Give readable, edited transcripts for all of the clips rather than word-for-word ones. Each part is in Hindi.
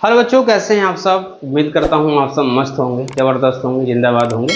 हेलो बच्चों, कैसे हैं आप सब। उम्मीद करता हूं आप सब मस्त होंगे, जबरदस्त होंगे, जिंदाबाद होंगे।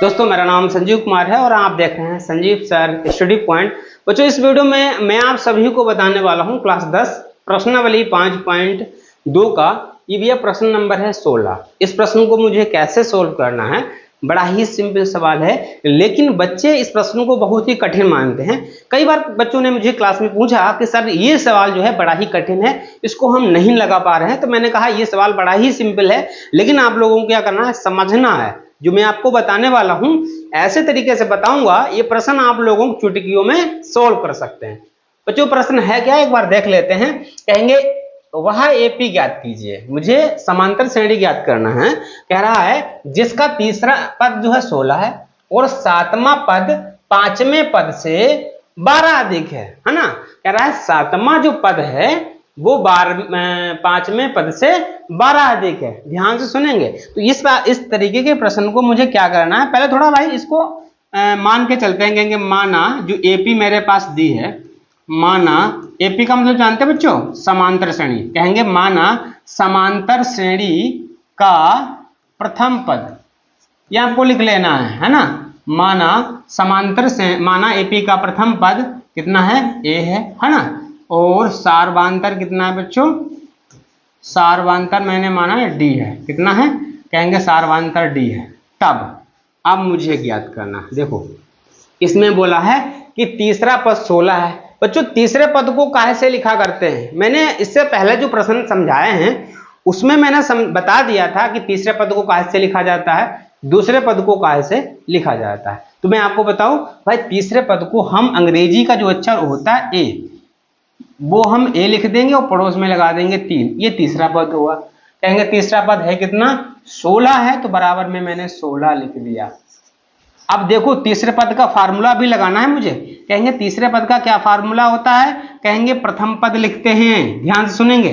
दोस्तों, मेरा नाम संजीव कुमार है और आप देख रहे हैं संजीव सर स्टडी पॉइंट। बच्चों, इस वीडियो में मैं आप सभी को बताने वाला हूं क्लास 10 प्रश्नावली 5.2 का ये प्रश्न नंबर है 16। इस प्रश्न को मुझे कैसे सोल्व करना है, बड़ा ही सिंपल सवाल है, लेकिन बच्चे इस प्रश्न को बहुत ही कठिन मानते हैं। कई बार बच्चों ने मुझे क्लास में पूछा कि सर ये सवाल जो है बड़ा ही कठिन है, इसको हम नहीं लगा पा रहे हैं। तो मैंने कहा ये सवाल बड़ा ही सिंपल है, लेकिन आप लोगों को क्या करना है, समझना है। जो मैं आपको बताने वाला हूं ऐसे तरीके से बताऊंगा, ये प्रश्न आप लोगों को चुटकियों में सोल्व कर सकते हैं। बच्चों, प्रश्न है क्या, एक बार देख लेते हैं। कहेंगे वह एपी ज्ञात कीजिए, मुझे समांतर श्रेणी ज्ञात करना है। कह रहा है जिसका तीसरा पद जो है 16 है और सातवां पद पांचवें पद से 12 अधिक है ना। कह रहा है सातवां जो पद है वो पांचवें पद से 12 अधिक है। ध्यान से सुनेंगे तो इस तरीके के प्रश्न को मुझे क्या करना है, पहले थोड़ा भाई इसको मान के चलते हैं। कहेंगे माना जो एपी मेरे पास दी है, माना एपी का मतलब जानते हैं बच्चों, समांतर श्रेणी। कहेंगे माना समांतर श्रेणी का प्रथम पद, यह आपको लिख लेना है ना। माना समांतर से माना एपी का प्रथम पद कितना है, ए है ना। और सार्वांतर कितना है बच्चों, सार्वांतर मैंने माना डी है। कितना है, कहेंगे सार्वांतर डी है। तब अब मुझे ज्ञात करना है। देखो इसमें बोला है कि तीसरा पद 16 है। बच्चों, तीसरे पद को काहे से लिखा करते हैं, मैंने इससे पहले जो प्रश्न समझाए हैं उसमें मैंने बता दिया था कि तीसरे पद को काहे से लिखा जाता है, दूसरे पद को काहे से लिखा जाता है। तो मैं आपको बताऊं भाई, तीसरे पद को हम अंग्रेजी का जो अक्षर होता है ए, वो हम ए लिख देंगे और पड़ोस में लगा देंगे 3, ये तीसरा पद हुआ। कहेंगे तीसरा पद है कितना, 16 है, तो बराबर में मैंने 16 लिख दिया। अब देखो तीसरे पद का फार्मूला भी लगाना है मुझे। कहेंगे तीसरे पद का क्या फार्मूला होता है, कहेंगे प्रथम पद लिखते हैं। ध्यान से सुनेंगे,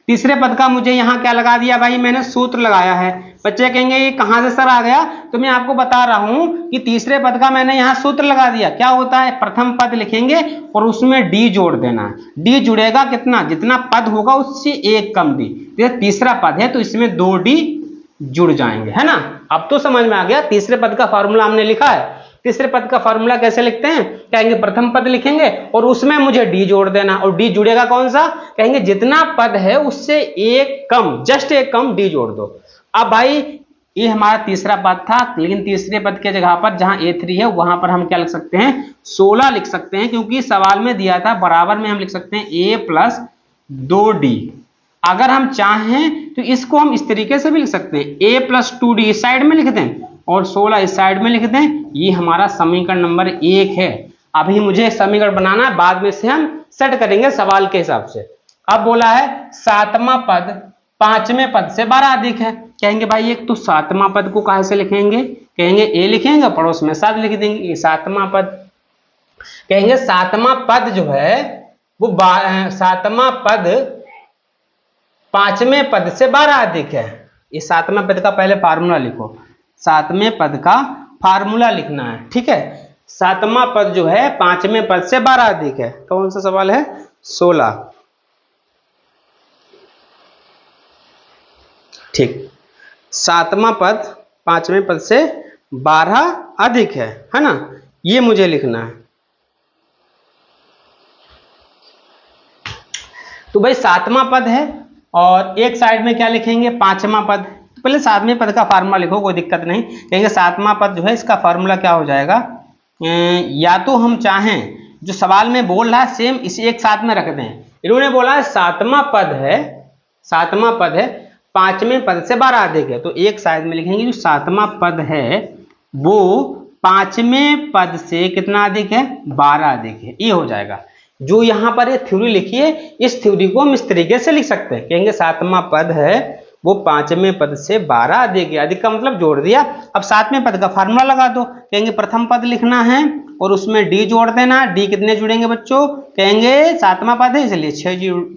तीसरे पद का मुझे यहाँ क्या लगा दिया भाई, मैंने सूत्र लगाया है। बच्चे कहेंगे ये कहाँ से सर आ गया, तो मैं आपको बता रहा हूं कि तीसरे पद का मैंने यहाँ सूत्र लगा दिया। क्या होता है, प्रथम पद लिखेंगे और उसमें डी जोड़ देना है। डी जुड़ेगा कितना, जितना पद होगा उससे एक कम डी। तीसरा पद है तो इसमें 2 डी जुड़ जाएंगे, है ना। अब तो समझ में आ गया, तीसरे पद का फार्मूला हमने लिखा है। तीसरे पद का फार्मूला कैसे लिखते हैं, कहेंगे प्रथम पद लिखेंगे और उसमें मुझे डी जोड़ देना। और डी जुड़ेगा कौन सा, कहेंगे जितना पद है उससे एक कम, जस्ट एक कम डी जोड़ दो। अब भाई ये हमारा तीसरा पद था, लेकिन तीसरे पद के जगह पर जहां A3 है वहां पर हम क्या लिख सकते हैं, 16 लिख सकते हैं, क्योंकि सवाल में दिया था बराबर में हम लिख सकते हैं A + 2D। अगर हम चाहें तो इसको हम इस तरीके से भी लिख सकते हैं, A + 2D इस साइड में लिख दें और 16 इस साइड में लिख दें। ये हमारा समीकरण नंबर 1 है। अभी मुझे समीकरण बनाना है, बाद में से हम सेट करेंगे सवाल के हिसाब से। अब बोला है सातवां पद पांचवें पद से 12 अधिक है। कहेंगे भाई एक तो सातवां पद को काहे से लिखेंगे, कहेंगे ए लिखेंगे, पड़ोस में 7 लिख देंगे। ये सातवां पद, कहेंगे सातवां पद जो है वो सातवां पद पांचवें पद से 12 अधिक है। ये सातवें पद का पहले फार्मूला लिखो, सातवें पद का फार्मूला लिखना है, ठीक है। सातवां पद जो है पांचवें पद से 12 अधिक है। कौन सा सवाल है, 16, ठीक। सातवां पद पांचवें पद से 12 अधिक है ना, ये मुझे लिखना है। तो भाई सातवां पद है और एक साइड में क्या लिखेंगे, पांचवां पद। तो पहले सातवें पद का फार्मूला लिखो, कोई दिक्कत नहीं। कहेंगे सातवां पद जो है इसका फार्मूला क्या हो जाएगा, या तो हम चाहें जो सवाल में बोल रहा है सेम इसे एक साथ में रख दें। इन्होंने बोला है सातवां पद है पांचवें पद से 12 अधिक है, तो एक साइड में लिखेंगे जो सातवां पद है वो पांचवें पद से कितना अधिक है, 12 अधिक है। ये हो जाएगा। जो यहाँ पर ये थ्योरी लिखी है, इस थ्योरी को हम इस तरीके से लिख सकते हैं। कहेंगे सातवां पद है वो पांचवें पद से 12 अधिक है। अधिक का मतलब जोड़ दिया। अब सातवें पद का फार्मूला लगा दो। कहेंगे प्रथम पद लिखना है और उसमें डी जोड़ देना। डी कितने जुड़ेंगे बच्चों, कहेंगे 7वां पद है इसलिए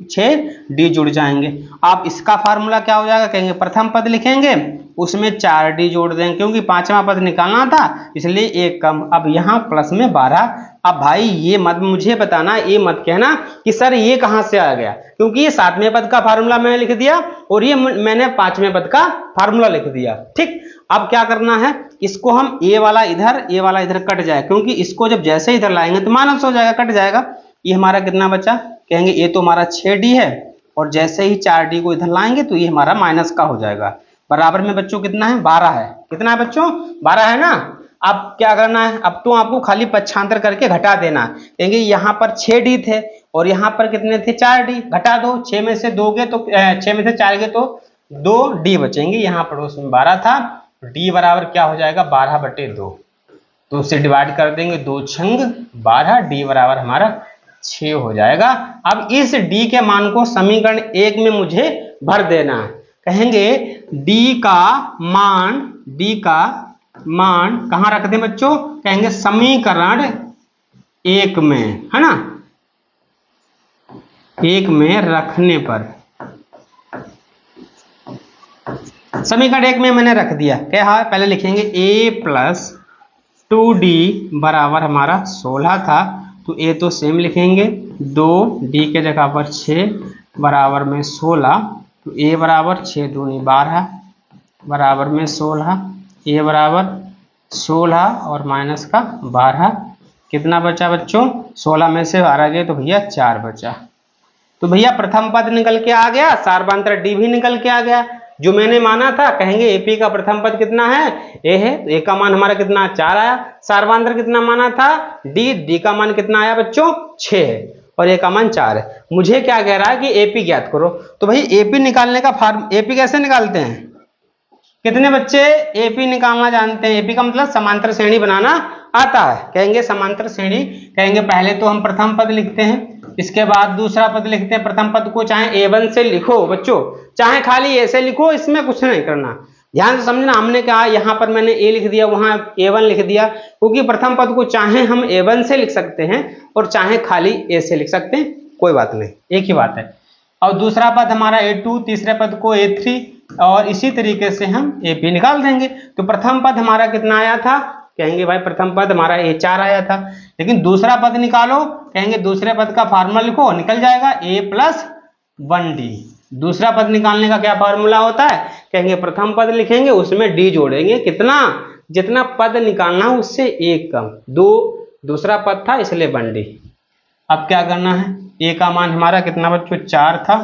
6 डी जुड़ जाएंगे। आप इसका फार्मूला क्या हो जाएगा, कहेंगे प्रथम पद लिखेंगे उसमें 4 डी जोड़ देंगे, क्योंकि 5वां पद निकालना था इसलिए एक कम। अब यहाँ प्लस में 12। अब भाई ये मत मुझे बताना, ये मत कहना कि सर ये कहाँ से आ गया, क्योंकि ये 7वें पद का फार्मूला मैंने लिख दिया और ये मैंने 5वें पद का फार्मूला लिख दिया। ठीक, अब क्या करना है, इसको हम ए वाला इधर कट जाए, क्योंकि इसको जब जैसे इधर लाएंगे तो माइनस हो जाएगा, कट जाएगा। ये हमारा कितना बचा, कहेंगे ये तो हमारा 6D है और जैसे ही 4D को इधर लाएंगे तो ये हमारा माइनस का हो जाएगा। बराबर में बच्चों कितना है, 12 है। कितना है बच्चों, 12 है ना। अब क्या करना है, अब तो आपको खाली पक्षांतर करके घटा देना। कहेंगे यहाँ पर 6D थे और यहाँ पर कितने थे, 4D। घटा दो, 6 में से 2 गए तो 6 में से 4 गए तो 2D बचेंगे। यहाँ पड़ोस में 12 था, D बराबर क्या हो जाएगा, 12/2। तो उसे डिवाइड कर देंगे, 2 छंग 12, D बराबर हमारा 6 हो जाएगा। अब इस D के मान को समीकरण 1 में मुझे भर देना है। कहेंगे D का मान कहाँ रख दें बच्चों, कहेंगे समीकरण 1 में, है ना, 1 में रखने पर। समीकरण 1 में मैंने रख दिया, क्या है, पहले लिखेंगे a + 2d बराबर हमारा 16 था, तो a तो सेम लिखेंगे, 2d के जगह पर 6 बराबर में 16, तो a बराबर 6 दूनी 12 बराबर में 16, a बराबर 16 और माइनस का 12, कितना बचा बच्चों, 16 में से 12 गए तो भैया 4 बचा। तो भैया प्रथम पद निकल के आ गया, सार्वधातुक डी भी निकल के आ गया। जो मैंने माना था, कहेंगे एपी का प्रथम पद कितना है, ए है, तो ए का मान हमारा कितना 4 आया। सार्वधातुक कितना माना था, डी का मान कितना आया बच्चों 6 है और ए का मान 4 है। मुझे क्या कह रहा है कि एपी ज्ञात करो। तो भाई एपी निकालने का एपी कैसे निकालते हैं, कितने बच्चे एपी निकालना जानते हैं, एपी का मतलब समांतर श्रेणी बनाना आता है। कहेंगे समांतर श्रेणी, कहेंगे पहले तो हम प्रथम पद लिखते हैं, इसके बाद दूसरा पद लिखते हैं। प्रथम पद को चाहे A1 से लिखो बच्चों, चाहे खाली A से लिखो, इसमें कुछ नहीं करना, ध्यान से समझना। हमने कहा यहाँ पर मैंने A लिख दिया, वहां A1 लिख दिया, क्योंकि प्रथम पद को चाहे हम A1 से लिख सकते हैं और चाहे खाली A से लिख सकते हैं, कोई बात नहीं, एक ही बात है। और दूसरा पद हमारा A2, तीसरे पद को A3 और इसी तरीके से हम AP निकाल देंगे। तो प्रथम पद हमारा कितना आया था, कहेंगे भाई प्रथम पद हमारा A4 आया था, लेकिन दूसरा पद निकालो, कहेंगे दूसरे पद का फार्मूला लिखो, निकल जाएगा A + 1D। दूसरा पद निकालने का क्या फार्मूला होता है, कहेंगे प्रथम पद लिखेंगे उसमें D जोड़ेंगे, कितना, जितना पद निकालना उससे एक कम, दूसरा पद था इसलिए 1D। अब क्या करना है, A का मान हमारा कितना बच्चों 4 था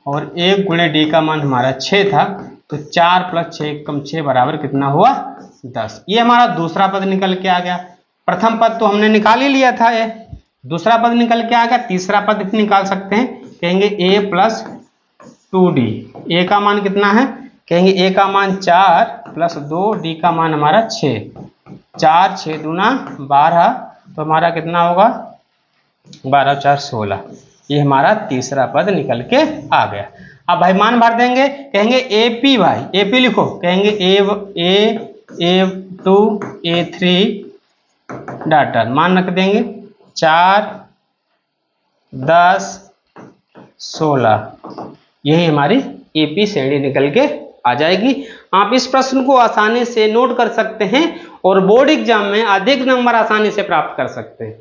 और 1 × D का मान हमारा 6 था, तो 4 + 6 = 6 बराबर कितना हुआ 10। ये हमारा दूसरा पद निकल के आ गया। प्रथम पद तो हमने निकाल ही लिया था, ये दूसरा पद निकल के आ गया। तीसरा पद निकाल सकते हैं, कहेंगे A + 2D। A का मान कितना है, कहेंगे A का मान 4 + 2, D का मान हमारा 6, 4 6 दूना 12, तो हमारा कितना होगा 12 4 16। ये हमारा तीसरा पद निकल के आ गया। अब भाई मान भर देंगे, कहेंगे AP, भाई AP लिखो, कहेंगे A2 A3 डाटा मान रख देंगे 4 10 16, यही हमारी AP श्रेणी निकल के आ जाएगी। आप इस प्रश्न को आसानी से नोट कर सकते हैं और बोर्ड एग्जाम में अधिक नंबर आसानी से प्राप्त कर सकते हैं।